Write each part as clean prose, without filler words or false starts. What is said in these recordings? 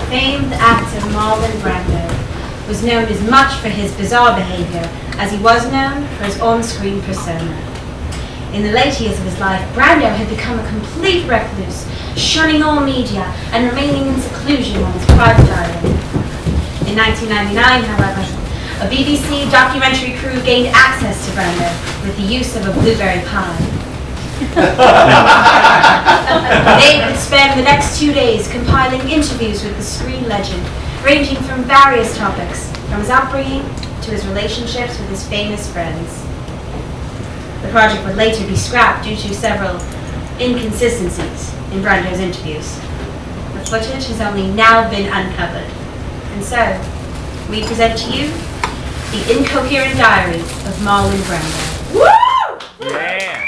famed actor Marlon Brando was known as much for his bizarre behavior as he was known for his on-screen persona. In the late years of his life, Brando had become a complete recluse, shunning all media and remaining in seclusion on his private island. In 1999, however, a BBC documentary crew gained access to Brando with the use of a blueberry pie. They would spend the next 2 days compiling interviews with the screen legend, ranging from various topics, from his upbringing to his relationships with his famous friends. The project would later be scrapped due to several inconsistencies in Brando's interviews. The footage has only now been uncovered. And so, we present to you the Incoherent Diaries of Marlon Brando. Woo! Yeah!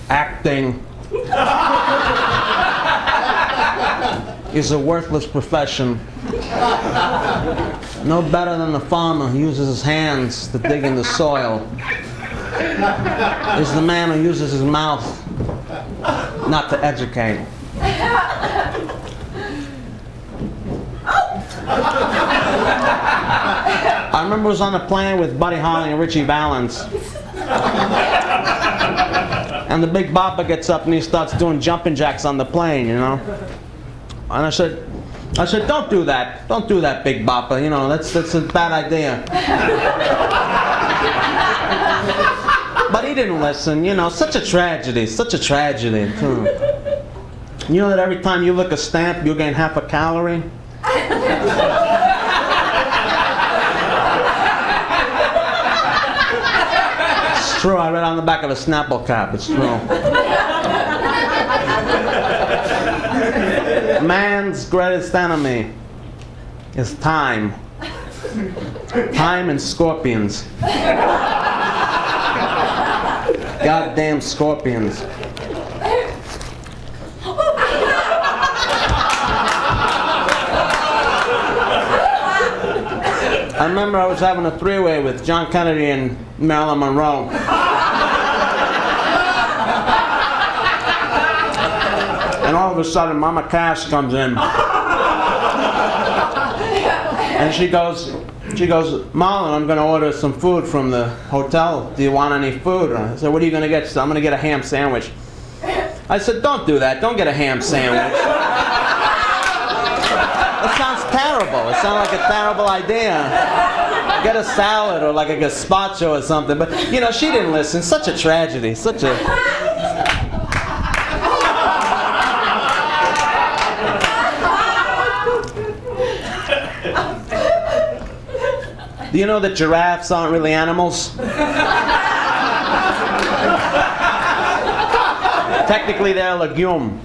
Acting is a worthless profession. No better than the farmer who uses his hands to dig in the soil. Is the man who uses his mouth not to educate. I remember I was on a plane with Buddy Holly and Richie Valens. And the Big Bopper gets up and he starts doing jumping jacks on the plane, you know. And I said, don't do that. Don't do that, Big Bopper. You know, that's a bad idea. But he didn't listen, you know. Such a tragedy, such a tragedy. You know that every time you lick a stamp, you gain half a calorie? It's true, I read on the back of a Snapple cap, it's true. Man's greatest enemy is time. Time and scorpions. Goddamn scorpions. I remember I was having a three-way with John Kennedy and Marilyn Monroe. And all of a sudden, Mama Cass comes in. And she goes, Marlon, I'm going to order some food from the hotel. Do you want any food? I said, what are you going to get? She said, I'm going to get a ham sandwich. I said, don't do that. Don't get a ham sandwich. That sounds terrible. It sounds like a terrible idea. Get a salad or like a gazpacho or something. But, you know, she didn't listen. Such a tragedy. Such a... Do you know that giraffes aren't really animals? Technically, they're a legume.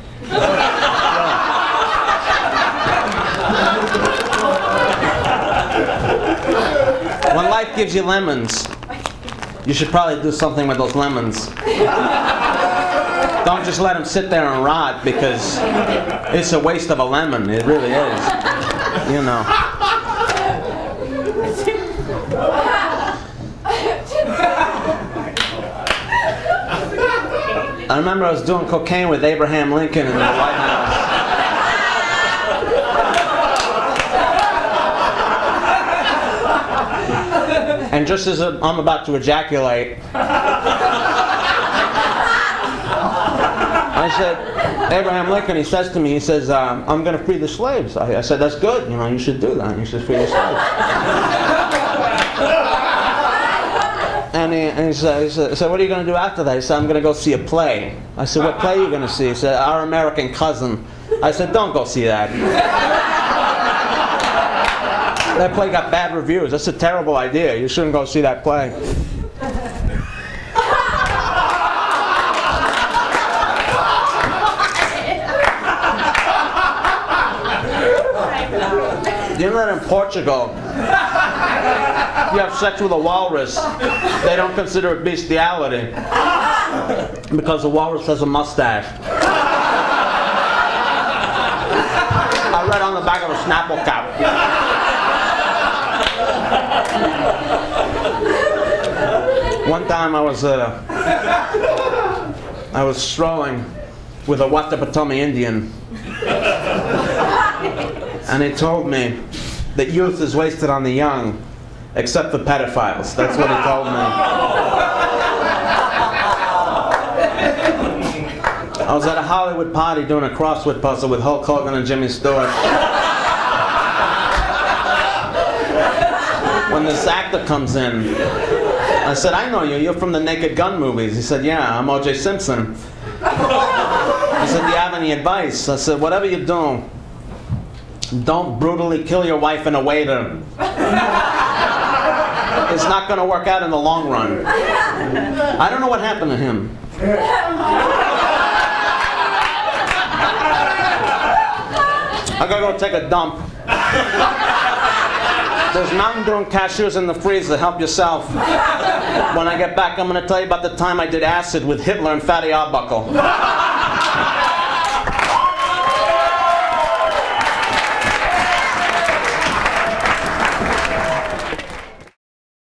When life gives you lemons, you should probably do something with those lemons. Don't just let them sit there and rot, because it's a waste of a lemon. It really is. You know. I remember I was doing cocaine with Abraham Lincoln in the White House. And just as I'm about to ejaculate, I said, Abraham Lincoln, he says to me, he says, I'm going to free the slaves. I said, that's good, you know, you should do that. You should free the slaves. And he said, what are you going to do after that? He said, I'm going to go see a play. I said, what play are you going to see? He said, Our American Cousin. I said, don't go see that. That play got bad reviews. That's a terrible idea. You shouldn't go see that play. You know that in Portugal, you have sex with a walrus, they don't consider it bestiality because the walrus has a mustache. I read on the back of a Snapple cap. One time I was strolling with a Watapatomi Indian, and he told me that youth is wasted on the young, except for pedophiles. That's what he told me. I was at a Hollywood party doing a crossword puzzle with Hulk Hogan and Jimmy Stewart. When this actor comes in, I said, I know you, you're from the Naked Gun movies. He said, yeah, I'm O.J. Simpson. He said, do you have any advice? I said, whatever you do, don't brutally kill your wife and a waiter. It's not going to work out in the long run. I don't know what happened to him. I gotta go take a dump. There's Mountain Dew and cashews in the freezer. Help yourself. When I get back, I'm going to tell you about the time I did acid with Hitler and Fatty Arbuckle.